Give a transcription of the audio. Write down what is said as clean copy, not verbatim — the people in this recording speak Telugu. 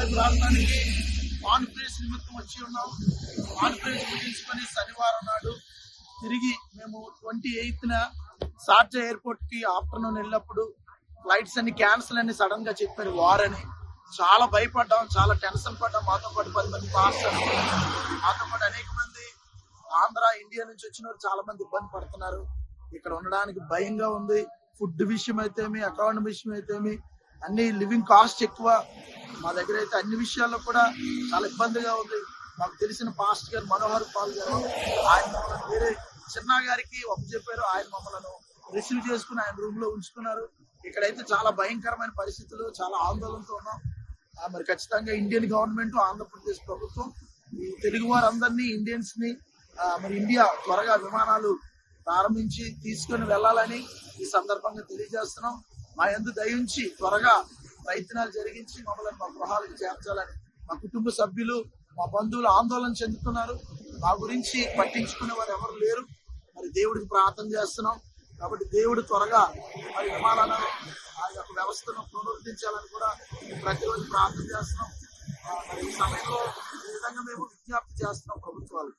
తెలుగు రాష్ట్రానికి కాన్ఫరెన్స్ నిమిత్తం వచ్చి ఉన్నాం. కాన్ఫరెన్స్ ముగించుకొని శనివారం నాడు తిరిగి మేము 28న షార్జా ఎయిర్పోర్ట్ కి ఆఫ్టర్నూన్ వెళ్ళినప్పుడు ఫ్లైట్స్ అన్ని క్యాన్సిల్ అని సడన్ గా చెప్పారు వార్ అని. చాలా భయపడ్డాం, చాలా టెన్షన్ పడ్డాం. మాతో పాటు 10 మంది పాస్టర్లు, మాతో పాటు అనేక మంది ఆంధ్ర ఇండియా నుంచి వచ్చిన వాళ్ళు చాలా మంది ఇబ్బంది పడుతున్నారు. ఇక్కడ ఉండడానికి భయంగా ఉంది. ఫుడ్ విషయం అయితేమి, అకౌంట్ విషయం అయితేమి, అన్ని లివింగ్ కాస్ట్ ఎక్కువ. మా దగ్గర అయితే అన్ని విషయాల్లో కూడా చాలా ఇబ్బందిగా ఉంది. మాకు తెలిసిన పాస్టర్ గారు మనోహర్ పాల్ గారు, ఆయన మమ్మల్ని వేరే చిన్న గారికి ఒప్పచెప్పారు. ఆయన మమ్మల్ని రిసీవ్ చేసుకుని ఆయన రూమ్ లో ఉంచుకున్నారు. ఇక్కడైతే చాలా భయంకరమైన పరిస్థితులు, చాలా ఆందోళనతో ఉన్నాం. మరి ఖచ్చితంగా ఇండియన్ గవర్నమెంట్, ఆంధ్రప్రదేశ్ ప్రభుత్వం ఈ తెలుగు వారందరినీ, ఇండియన్స్ ని మరి ఇండియా త్వరగా విమానాలు ప్రారంభించి తీసుకొని వెళ్ళాలని ఈ సందర్భంగా తెలియజేస్తున్నాం. మా యందు దయించి త్వరగా ప్రయత్నాలు జరిగించి మమ్మల్ని మా గృహాలకు చేర్చాలని మా కుటుంబ సభ్యులు, మా బంధువులు ఆందోళన చెందుతున్నారు. మా గురించి పట్టించుకునే వారు ఎవరు లేరు. మరి దేవుడికి ప్రార్థన చేస్తున్నాం. కాబట్టి దేవుడు త్వరగా మరి విమానాలను ఆ యొక్క వ్యవస్థను పునరుద్ధరించాలని కూడా ప్రతిరోజు ప్రార్థన చేస్తున్నాం. మరి ఈ సమయంలో ఈ విధంగా మేము విజ్ఞప్తి చేస్తున్నాం ప్రభుత్వాలు.